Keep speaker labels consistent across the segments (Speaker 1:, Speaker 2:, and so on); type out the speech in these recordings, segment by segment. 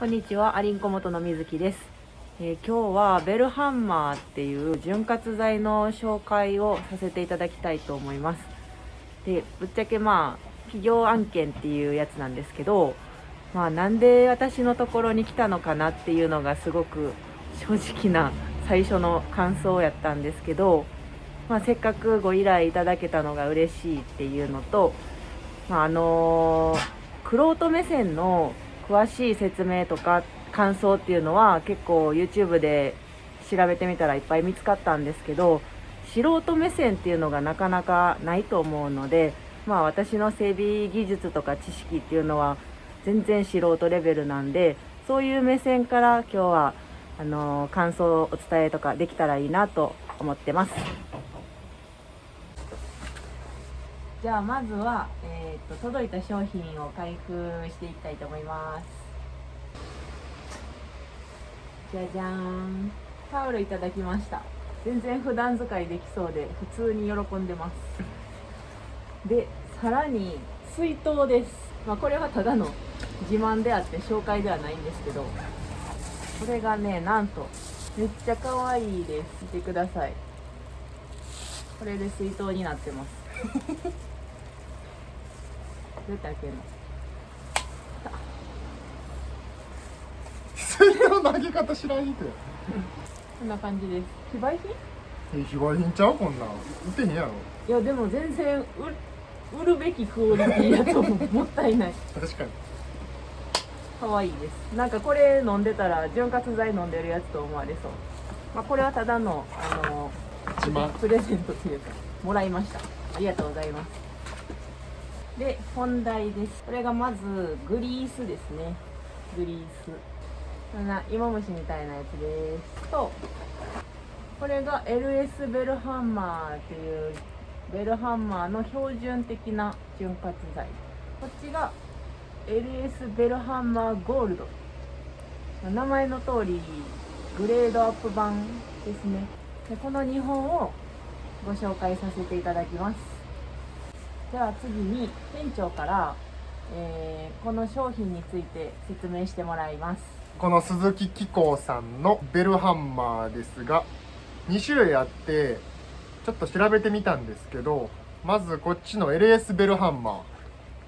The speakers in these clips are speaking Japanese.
Speaker 1: こんにちは、アリンコ元の水木です。今日はベルハンマーっていう潤滑剤の紹介をさせていただきたいと思います。で、ぶっちゃけ企業案件っていうやつなんですけど、なんで私のところに来たのかなっていうのがすごく正直な最初の感想やったんですけど、せっかくご依頼いただけたのが嬉しいっていうのと、玄人目線の詳しい説明とか感想っていうのは結構 YouTube で調べてみたらいっぱい見つかったんですけど、素人目線っていうのがなかなかないと思うので、私の整備技術とか知識っていうのは全然素人レベルなんで、そういう目線から今日は感想をお伝えとかできたらいいなと思ってます。じゃあまずは、届いた商品を開封していきたいと思います。じゃじゃーん、タオルいただきました。全然普段使いできそうで普通に喜んでます。で、さらに水筒です。これはただの自慢であって紹介ではないんですけど、これがね、なんとめっちゃ可愛いです。見てください。これで水筒になってます。どうやって開けるの？
Speaker 2: 水筒の投げ方知らん人や。
Speaker 1: こんな感じです。非売品？
Speaker 2: 非売品ちゃう、こんなん売ってへんやろ。
Speaker 1: いやでも全然売るべきクオリティだと思う。もったいない。
Speaker 2: 確かに。
Speaker 1: 可愛いです。なんかこれ飲んでたら潤滑剤飲んでるやつと思われそう。これはただの
Speaker 2: 自慢。
Speaker 1: プレゼントというかもらいました。ありがとうございます。で、本題です。これがまずグリースですね。グリース。こんな芋虫みたいなやつですと、これが LS ベルハンマーっていうベルハンマーの標準的な潤滑剤。こっちが LS ベルハンマーゴールド。名前の通りグレードアップ版ですね。で、この2本をご紹介させていただきます。じゃあ次に店長から、この商品について説明してもらいます。
Speaker 2: この鈴木機工さんのベルハンマーですが、2種類あってちょっと調べてみたんですけど、まずこっちの LS ベルハンマーっ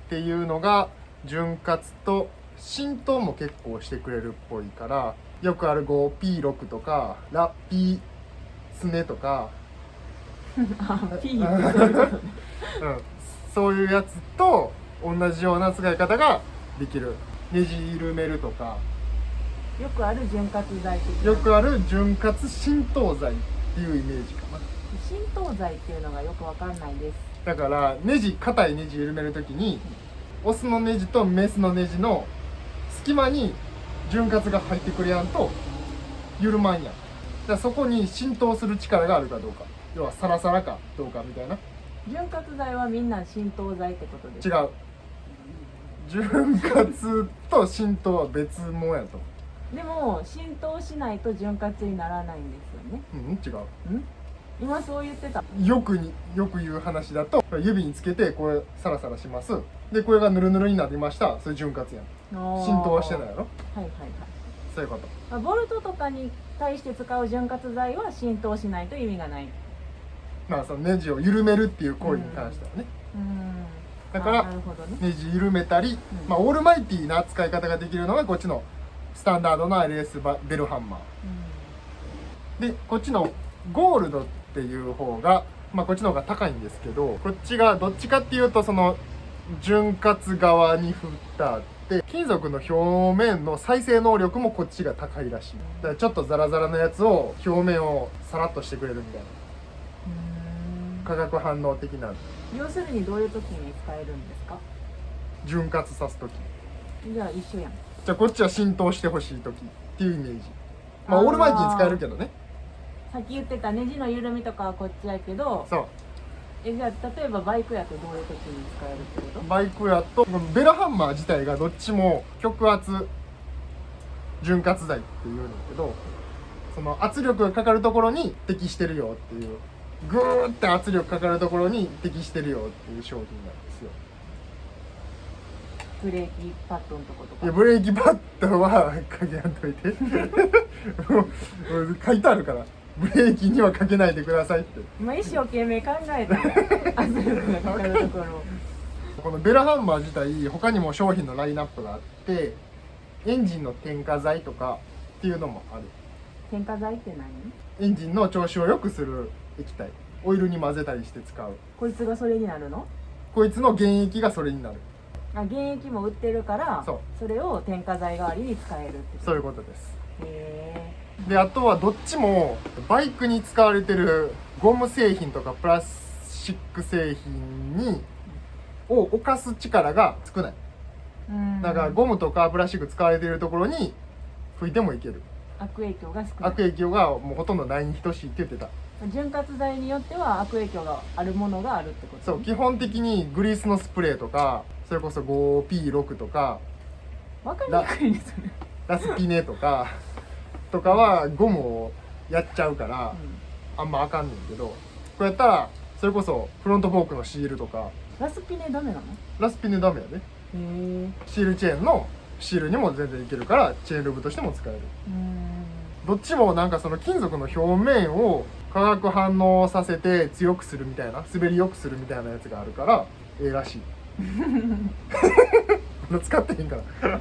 Speaker 2: ていうのが潤滑と浸透も結構してくれるっぽいから、よくある 5P6 とかラッピースネとか
Speaker 1: P ってそういうことね。
Speaker 2: そういうやつと同じような使い方ができる。ねじ緩めるとか、
Speaker 1: よくある潤滑剤的な。
Speaker 2: よくある潤滑浸透剤っていうイメージかな。
Speaker 1: 浸透剤っていうのがよくわかんないです。
Speaker 2: だから硬いネジ緩めるときにオスのネジとメスのネジの隙間に潤滑が入ってくれやんと緩まんやん。だからそこに浸透する力があるかどうか、要はサラサラかどうかみたいな。
Speaker 1: 潤滑剤はみんな浸透剤ってことです
Speaker 2: 違う。潤滑と浸透は別物やと。
Speaker 1: でも浸透しないと潤滑にならないんですよね。
Speaker 2: 違う。
Speaker 1: 今そう言ってた。
Speaker 2: よく言う話だと、指につけてこれサラサラします。でこれがヌルヌルになりました。それ潤滑やん。浸透はしてないやろ。
Speaker 1: はいはいはい。
Speaker 2: そういうこと。
Speaker 1: ボルトとかに対して使う潤滑剤は浸透しないと意味がない。
Speaker 2: そのネジを緩めるっていう行為に関してはね。だから
Speaker 1: なるほどね。
Speaker 2: ネジ緩めたり、オールマイティーな使い方ができるのがこっちのスタンダードな LS ベルハンマー、でこっちのゴールドっていう方が、こっちの方が高いんですけど、こっちがどっちかっていうとその潤滑側に振ったって金属の表面の再生能力もこっちが高いらしい。だからちょっとザラザラのやつを表面をサラッとしてくれるみたいな化学反応的な。
Speaker 1: 要するにどういう時に使えるんですか？
Speaker 2: 潤滑さす時。
Speaker 1: じゃあ一緒やん。
Speaker 2: じゃあこっちは浸透してほしい時っていうイメージ。オールマイティに使えるけどね。
Speaker 1: さっき言ってたネジの緩みとかはこっちやけど、
Speaker 2: そう。
Speaker 1: じゃあ例えばバイクやとどういう時に使えるってこと？
Speaker 2: バイクやとベルハンマー自体がどっちも極圧潤滑剤っていうんだけど、その圧力がかかるところに適してるよっていう、グーって圧力かかるところに適してるよっていう商品なんですよ。
Speaker 1: ブレーキパッドのとことか。
Speaker 2: いやブレーキパッドはかけやんといてもう書いてあるからブレーキにはかけないでくださいって。
Speaker 1: 今一生懸命考えたの圧力がかかるところ。
Speaker 2: このベルハンマー自体他にも商品のラインナップがあって、エンジンの添加剤とかっていうのもある。
Speaker 1: 添加剤って何？
Speaker 2: エンジンの調子を良くする液体、オイルに混ぜたりして使う。
Speaker 1: こいつがそれになるの？
Speaker 2: こいつの原液がそれになる。
Speaker 1: あ、原液も売ってるから
Speaker 2: そ
Speaker 1: れを添加剤代わりに使えるってこと。
Speaker 2: そういうことです。
Speaker 1: へ
Speaker 2: であとはどっちもバイクに使われてるゴム製品とかプラスチック製品を侵す力が少ない。
Speaker 1: ー。
Speaker 2: だからゴムとかプラスチック使われているところに吹いてもいける。
Speaker 1: 悪影響が少ない。
Speaker 2: 悪影響がもうほとんどないに等しいって言ってた。
Speaker 1: 潤滑剤によっては悪影響があるものがあるってこと？
Speaker 2: そう、基本的にグリースのスプレーとか、それこそ 5P6 とか
Speaker 1: 分かりにくいですね。
Speaker 2: ラスピネとかはゴムをやっちゃうからあんまあかんねんけど、こうやったらそれこそフロントフォークのシールとか。
Speaker 1: ラスピネダメなの？
Speaker 2: ラスピネダメやで。
Speaker 1: へえ。
Speaker 2: シールチェーンのシールにも全然いけるからチェーンルーブとしても使える。どっちもなんかその金属の表面を化学反応させて強くするみたいな、滑りよくするみたいなやつがあるからええらしい使ってへんから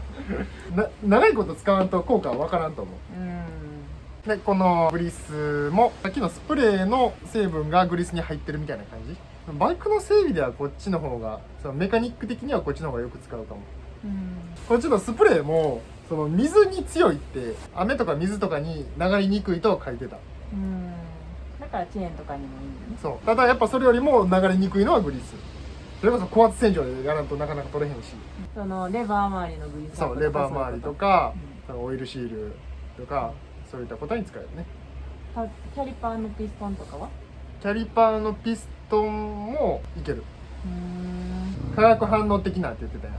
Speaker 2: 長いこと使わんと効果は分からんと思う。でこのグリスもさっきのスプレーの成分がグリスに入ってるみたいな感じ。バイクの整備ではこっちの方が、そのメカニック的にはこっちの方がよく使うかも。こっちのスプレーもその水に強いって、雨とか水とかに流れにくいと書いてた。
Speaker 1: だからチェーンとかにもいいんだね。
Speaker 2: そう、ただやっぱそれよりも流れにくいのはグリス。それこそ高圧洗浄でやらんとなかなか取れへんし、
Speaker 1: そのレバー周りのグリス。
Speaker 2: そうレバー周りとか、そのオイルシールとかそういったことに使えるね。
Speaker 1: キャリパーのピストンとかは？
Speaker 2: キャリパーのピストンもいける。化学反応的なって言ってたやん。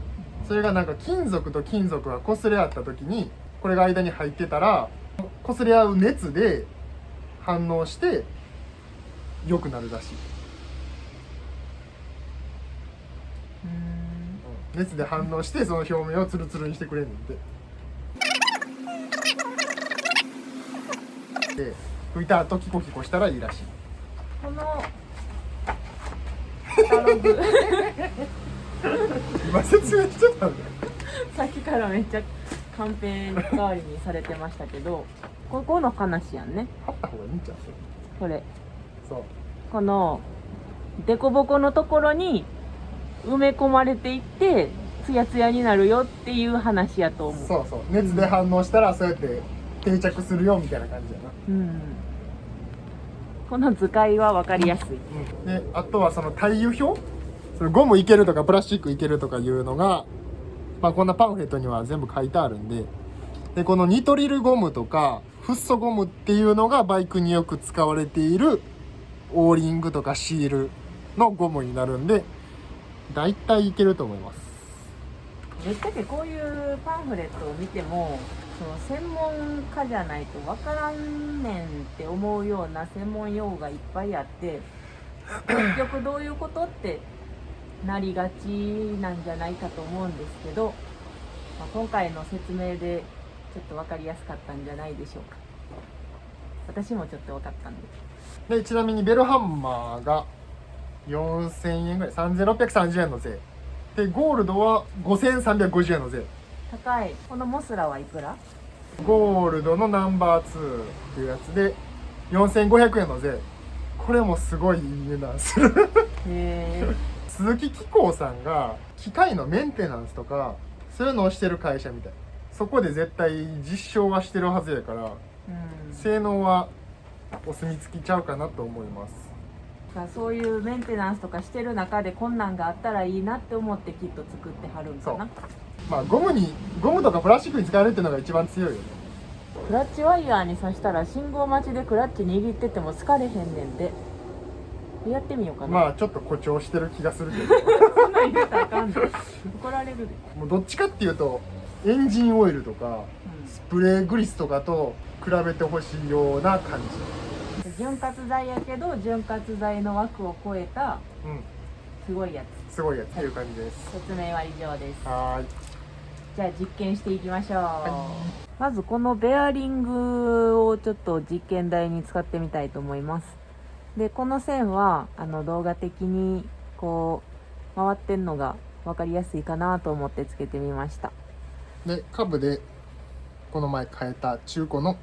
Speaker 2: それがなんか金属と金属が擦れ合った時にこれが間に入ってたら擦れ合う熱で反応して良くなるらしい。熱で反応してその表面をツルツルにしてくれんねんて。で拭いた後キコキコしたらいいらしい。
Speaker 1: このカタログ
Speaker 2: 今説明してたんだよ。
Speaker 1: さっきからめっちゃカンペ代わりにされてましたけど、ここの話やんね。
Speaker 2: 貼った方がいいんちゃう？
Speaker 1: これ
Speaker 2: そう。
Speaker 1: このデコボコのところに埋め込まれていってツヤツヤになるよっていう話やと思う。
Speaker 2: そうそう、熱で反応したらそうやって定着するよみたいな感じやな。
Speaker 1: この図解は分かりやすい。
Speaker 2: であとはその耐油表、そのゴムいけるとかプラスチックいけるとかいうのが、こんなパンフレットには全部書いてあるんで、このニトリルゴムとかフッ素ゴムっていうのがバイクによく使われているオーリングとかシールのゴムになるんで、だいたいいけると思います。
Speaker 1: ぶっちゃけこういうパンフレットを見てもその専門家じゃないと分からんねんって思うような専門用語がいっぱいあって結局どういうことってなりがちなんじゃないかと思うんですけど、今回の説明でちょっと分かりやすかったんじゃないでしょうか。私もちょっと分かったん
Speaker 2: でちなみにベルハンマーが4000円ぐらい、3630円の税で、ゴールドは5350円の税。
Speaker 1: 高い。このモスラはいくら？
Speaker 2: ゴールドのナンバー2っていうやつで4500円の税。これもすごいいい値段する
Speaker 1: へー。
Speaker 2: 鈴木機工さんが機械のメンテナンスとかそういうのをしてる会社みたい。そこで絶対実証はしてるはずやから、性能はお墨付きちゃうかなと思います。
Speaker 1: そういうメンテナンスとかしてる中でこんなんがあったらいいなって思ってきっと作ってはるんかな。
Speaker 2: ゴムとかプラスチックに使われるっていうのが一番強いよね。
Speaker 1: クラッチワイヤーに刺したら信号待ちでクラッチ握ってても疲れへんねんで。やってみようかな。
Speaker 2: ちょっと誇張してる気がするけど
Speaker 1: そんなん言うたらあかんで怒られるで。
Speaker 2: もうどっちかっていうとエンジンオイルとか、スプレーグリスとかと比べてほしいような感じ。
Speaker 1: 潤滑剤やけど潤滑剤の枠を超えたすごいやつ。
Speaker 2: すごいやつっていう感じです。
Speaker 1: 説明は以上です。
Speaker 2: はーい。
Speaker 1: じゃあ実験していきましょう。
Speaker 2: は
Speaker 1: まずこのベアリングをちょっと実験台に使ってみたいと思います。で、この線は動画的にこう回ってんのが分かりやすいかなと思ってつけてみました。
Speaker 2: で、カブでこの前買えた中古の、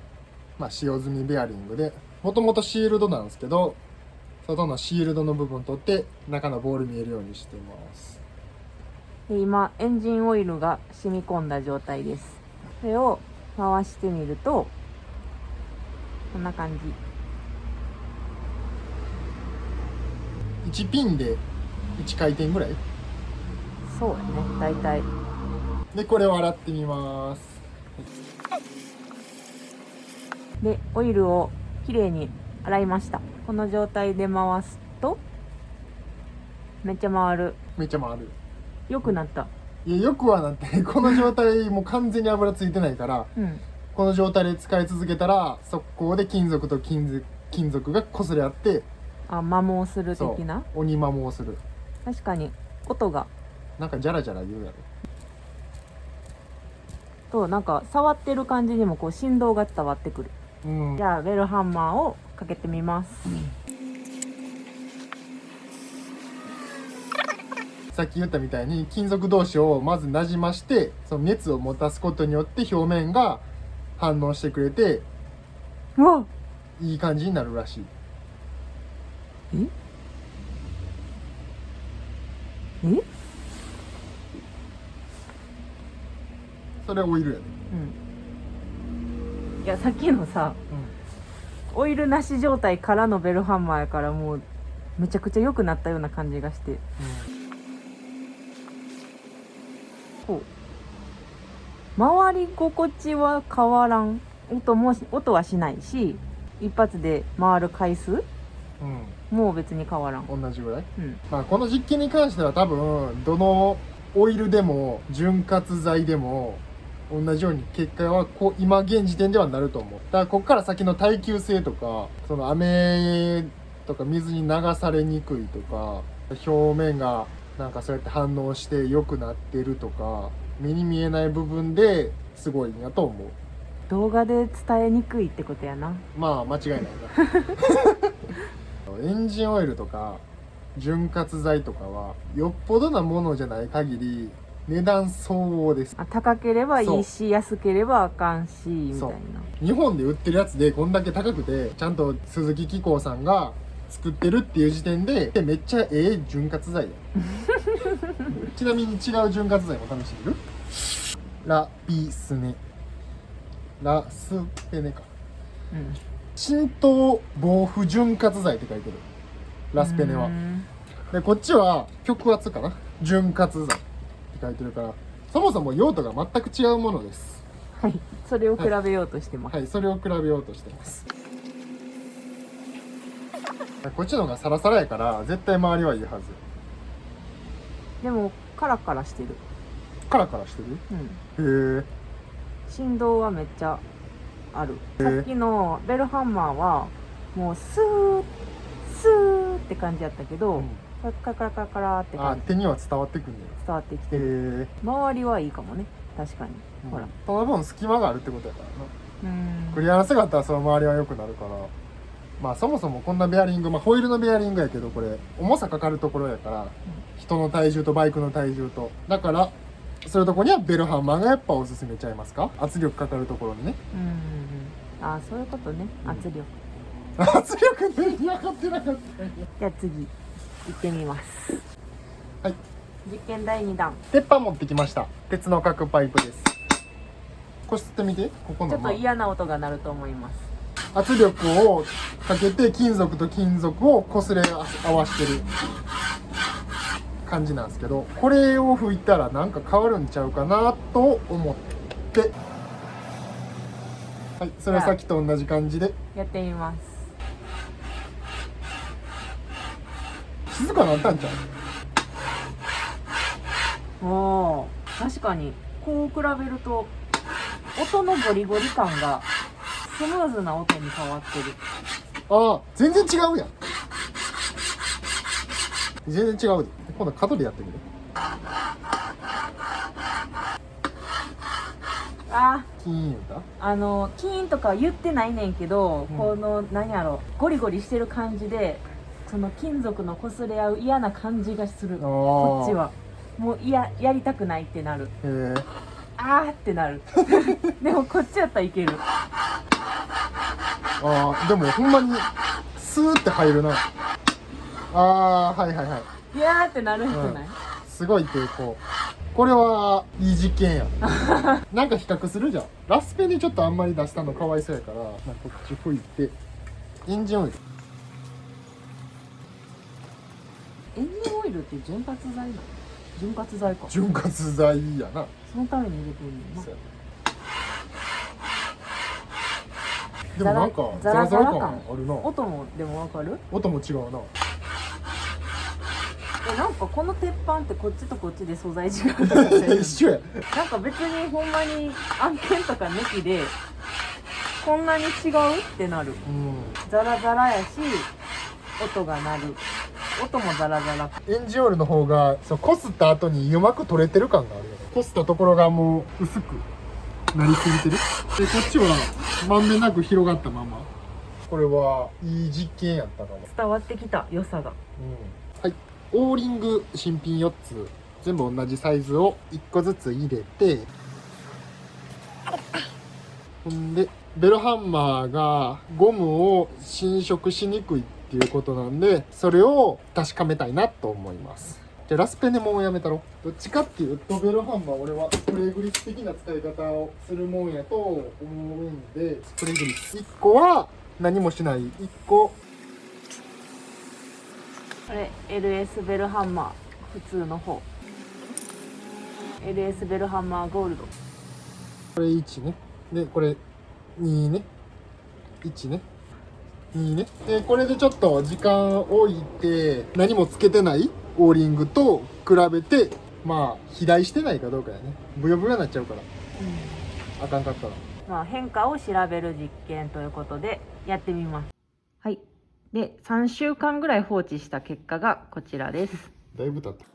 Speaker 2: 使用済みベアリングで、もともとシールドなんですけど、外のシールドの部分取って中のボール見えるようにしてます。
Speaker 1: で、今エンジンオイルが染み込んだ状態です。これを回してみるとこんな感じ。
Speaker 2: 1ピンで1回転ぐらい
Speaker 1: そうやね、大体。
Speaker 2: で、これを洗ってみます。
Speaker 1: で、オイルをきれいに洗いました。この状態で回すとめっちゃ回る。
Speaker 2: めっちゃ回る。
Speaker 1: 良くなった。
Speaker 2: いや、よくはなってこの状態もう完全に油ついてないから、この状態で使い続けたら速攻で金属と金属が擦れ合って、
Speaker 1: 摩耗する的な。
Speaker 2: 鬼摩耗する。
Speaker 1: 確かに音が
Speaker 2: なんかジャラジャラ言うやろ。
Speaker 1: と、なんか触ってる感じにもこう振動が伝わってくる。じゃあベルハンマーをかけてみます。
Speaker 2: さっき言ったみたいに金属同士をまずなじまして、その熱を持たすことによって表面が反応してくれて、
Speaker 1: うわ、
Speaker 2: いい感じになるらしい。
Speaker 1: えそ
Speaker 2: れオイルやね。
Speaker 1: いや、さっきのさ、オイルなし状態からのベルハンマーやから、もうめちゃくちゃ良くなったような感じがして、回り心地は変わらん。音はしないし、一発で回る回数もう別に変わらん。
Speaker 2: 同じぐらい、この実験に関しては多分どのオイルでも潤滑剤でも同じように結果は今現時点ではなると思う。だからここから先の耐久性とか、その雨とか水に流されにくいとか、表面がなんかそうやって反応して良くなってるとか、目に見えない部分ですごいんやと思う。
Speaker 1: 動画で伝えにくいってことやな。
Speaker 2: 間違いないなエンジンオイルとか潤滑剤とかはよっぽどなものじゃない限り値段相応です。
Speaker 1: 高ければいいし、安ければあかんしみたいな。
Speaker 2: 日本で売ってるやつでこんだけ高くて、ちゃんと鈴木機構さんが作ってるっていう時点でめっちゃ潤滑剤やちなみに違う潤滑剤も試してみる？ラピスネラスペネか、浸透防腐潤滑剤って書いてる、ラスペネは。でこっちは極圧かな、潤滑剤って書いてるから、そもそも用途が全く違うものです。
Speaker 1: はい、それを比べようとしてます。
Speaker 2: はい、それを比べようとしてます。こっちの方がサラサラやから絶対周りはいいはず。
Speaker 1: でもカラカラしてる。
Speaker 2: カラカラしてる？へえ。
Speaker 1: 振動はめっちゃある。さっきのベルハンマーはもうスースーって感じやったけど、カラカラカラカラって感じ。
Speaker 2: 手には伝わってくるんだよ。
Speaker 1: 伝わってきてる。周りはいいかもね、確かに。ほら、
Speaker 2: その分隙間があるってことやからな。クリアな姿はその周りは良くなるから。そもそもこんなベアリング、ホイールのベアリングやけど、これ重さかかるところやから、人の体重とバイクの体重とだから、そういうところにはベルハンマーがやっぱおすすめちゃいますか？圧力かかるところにね。そういうことね。圧力ね、分かってなかった。
Speaker 1: じゃあ次行ってみます。
Speaker 2: はい、
Speaker 1: 実験第2弾。
Speaker 2: 鉄板持ってきました。鉄の角パイプです。これ吸ってみて。ここの
Speaker 1: ちょっと嫌な音が鳴ると思います。
Speaker 2: 圧力をかけて金属と金属を擦れ合わしてる感じなんですけど、これを吹いたらなんか変わるんちゃうかなと思って、はい、それはさっきと同じ感じで
Speaker 1: やってみます。
Speaker 2: 静かなったんちゃう？
Speaker 1: おー、確かにこう比べると音のゴリゴリ感がスムーズな音に変わってる。
Speaker 2: 全然違うやん。全然違うで。今度角でやってみる。
Speaker 1: あ
Speaker 2: キーン言うた。
Speaker 1: キーンとかは言ってないねんけど、
Speaker 2: うん
Speaker 1: この何やろゴリゴリしてる感じでその金属の擦れ合う嫌な感じがする。こっちはもうやりたくないってなる。
Speaker 2: へえ。
Speaker 1: あーってなるでもこっちやったらいける。
Speaker 2: ああ、でもほんまにスーって入るな。ああー、はいはいはい。
Speaker 1: いやーってなるんじゃない、
Speaker 2: すごい抵抗。これはいい実験やなんか比較するじゃん。ラスペにちょっとあんまり出したのかわいそうやから、こっち拭いてエンジンオイル。
Speaker 1: エンジンオイルって潤滑剤なの？潤滑剤か。
Speaker 2: 潤滑剤やな。
Speaker 1: そのために入れてるの
Speaker 2: そうや
Speaker 1: な。
Speaker 2: でもなんか
Speaker 1: ザラザラ感
Speaker 2: あるな。
Speaker 1: 音もでもわかる？
Speaker 2: 音も違うな。
Speaker 1: なんかこの鉄板ってこっちとこっちで素材違うとかってる
Speaker 2: 一緒や。
Speaker 1: なんか別にほんまに案件とか抜きでこんなに違うってなる。
Speaker 2: うん
Speaker 1: ザラザラやし音が鳴る。音もザラザラ。
Speaker 2: エンジンオイルの方がそうこすった後にうまく取れてる感があるよね。こすったところがもう薄くなりすぎてる。でこっちはまんべんなく広がったまま。これはいい実験やったかも。
Speaker 1: 伝わってきた良さが。
Speaker 2: はい、オーリング新品4つ全部同じサイズを1個ずつ入れて、ほんでベルハンマーがゴムを侵食しにくいっていうことなんで、それを確かめたいなと思います。じゃあラスペネもうやめたろ。どっちかっていうとベルハンマー俺はスプレーグリス的な使い方をするもんやと思うんで、スプレーグリス1個は何もしない、1個
Speaker 1: これ LS ベルハンマー普通の方 LS ベルハンマーゴールド。
Speaker 2: これ1ね。で、これ2ね。1ね。2ね。で、これでちょっと時間置いて、何もつけてないオーリングと比べて、まあ、肥大してないかどうかやね。ブヨブヨになっちゃうから。あかんかったら。
Speaker 1: まあ、変化を調べる実験ということでやってみます。はい。で、3週間ぐらい放置した結果がこちらです。
Speaker 2: だいぶ経った。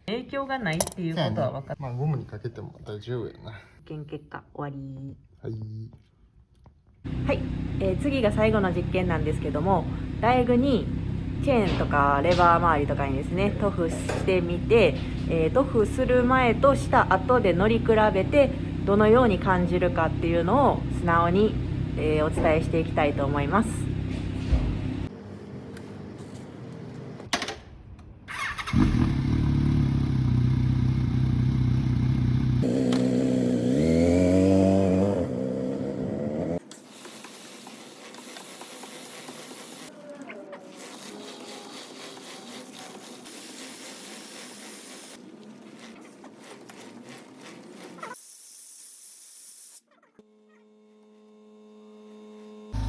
Speaker 1: 影響がないっていうことは分かった。
Speaker 2: まあ、ゴムにかけても大丈夫やな。
Speaker 1: 実験結果終わり。
Speaker 2: はい。
Speaker 1: はい、次が最後の実験なんですけども、台具にチェーンとかレバー周りとかにですね塗布してみて、塗布する前とした後で乗り比べてどのように感じるかっていうのを素直に、お伝えしていきたいと思います。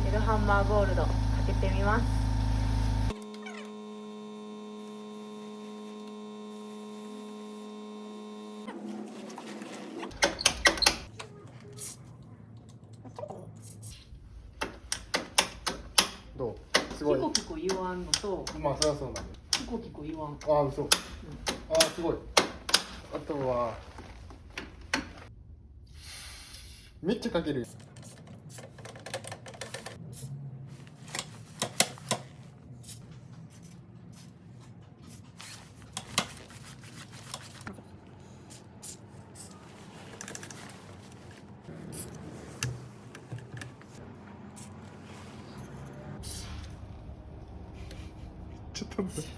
Speaker 1: ベルハンマーゴールドかけてみます。
Speaker 2: どう？すごい。
Speaker 1: キコキコ言わんのと
Speaker 2: まあ、そりゃそうなんだ。
Speaker 1: キコキコ言わん。
Speaker 2: ああ、嘘。ああ、すごい。あとは、めっちゃかける。ちょっと待って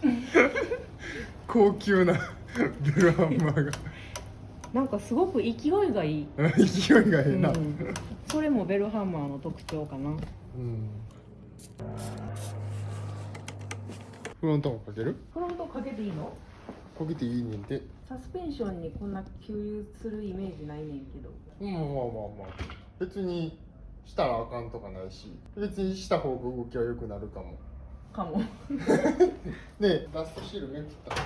Speaker 2: 高級なベルハンマーが
Speaker 1: なんかすごく勢いがいい。
Speaker 2: 勢いがええな、
Speaker 1: それもベルハンマーの特徴かな。
Speaker 2: フロントもかける？
Speaker 1: フロントかけていいの？
Speaker 2: かけていいねんて。
Speaker 1: サスペンションにこんな給油するイメージないねんけど。
Speaker 2: まあまあまあまあ、別にしたらあかんとかないし、別にした方が動きは良くなるかも。
Speaker 1: かも。
Speaker 2: で、ダストシールめくったとか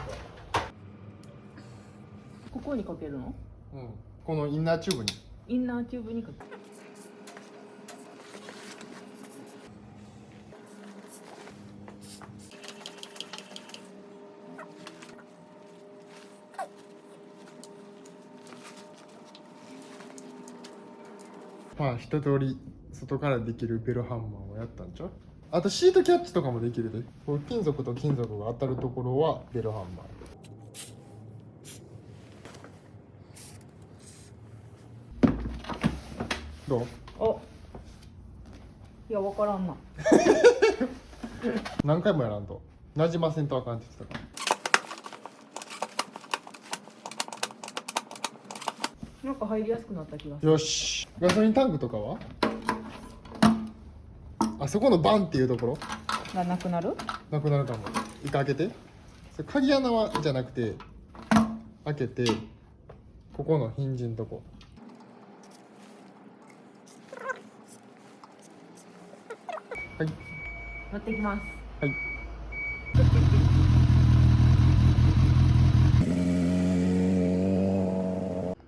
Speaker 1: ここにかけるの？
Speaker 2: うん、このインナーチューブに。
Speaker 1: インナーチューブにかける。
Speaker 2: まあ一通り外からできるベルハンマーをやったんちゃう？あとシートキャッチとかもできるで。こう金属と金属が当たるところはベルハンマー。どう？
Speaker 1: お、いや分からんな。
Speaker 2: 何回もやらんとなじませんとあかんって言ってたから。
Speaker 1: なんか入りやすくなった気がする。
Speaker 2: よし、ガソリンタンクとかはあそこのバンっていうところ
Speaker 1: がなくなる？
Speaker 2: なくなるかも。一回開けて。それ鍵穴はじゃなくて開けて、ここのヒンジのとこ。はい
Speaker 1: 乗ってきます。
Speaker 2: はい。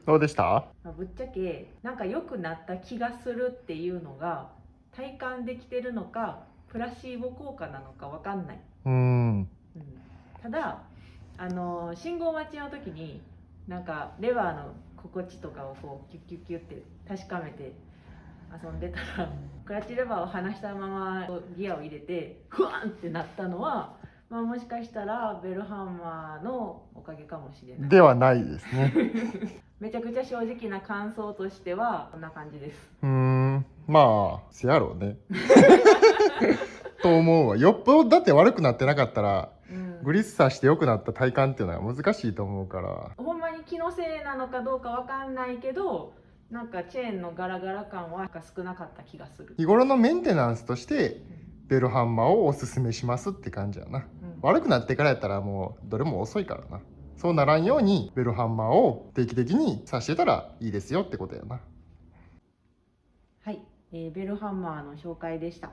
Speaker 2: どうでした？
Speaker 1: まあぶっちゃけなんか良くなった気がするっていうのが体感できてるのかプラシーボ効果なのかわかんない。ただ信号待ちの時になんかレバーの心地とかをこうキュッキュッキュッって確かめて遊んでたらクラッチレバーを離したままギアを入れてフワンってなったのは、まあ、もしかしたらベルハンマーのおかげかもしれない。
Speaker 2: ではないですね。
Speaker 1: めちゃくちゃ正直な感想としてはこんな感じです。
Speaker 2: まあせやろうね。と思うわ。よっぽどだって悪くなってなかったら、グリスさして良くなった体感っていうのは難しいと思うから。
Speaker 1: ほんまに気のせいなのかどうかわかんないけど、なんかチェーンのガラガラ感は少なかった気がする。
Speaker 2: 日頃のメンテナンスとしてベルハンマーをおすすめしますって感じやな。悪くなってからやったらもうどれも遅いからな。そうならんようにベルハンマーを定期的に刺してたらいいですよってことやな。
Speaker 1: はい、ベルハンマーの紹介でした。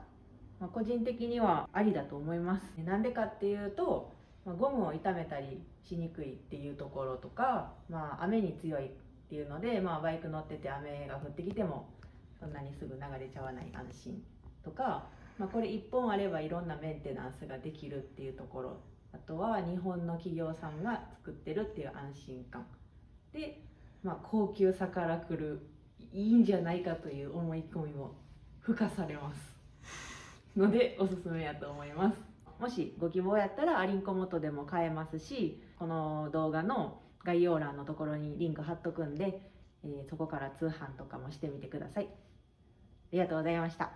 Speaker 1: 個人的にはありだと思います。なんでかっていうと、ゴムを傷めたりしにくいっていうところとか、雨に強いっていうので、バイク乗ってて雨が降ってきてもそんなにすぐ流れちゃわない安心とか、これ1本あればいろんなメンテナンスができるっていうところ、あとは日本の企業さんが作ってるっていう安心感で、高級さからくるいいんじゃないかという思い込みも付加されますのでおすすめやと思います。もしご希望やったらアリンコ元でも買えますし、この動画の概要欄のところにリンク貼っとくんで、そこから通販とかもしてみてください。ありがとうございました。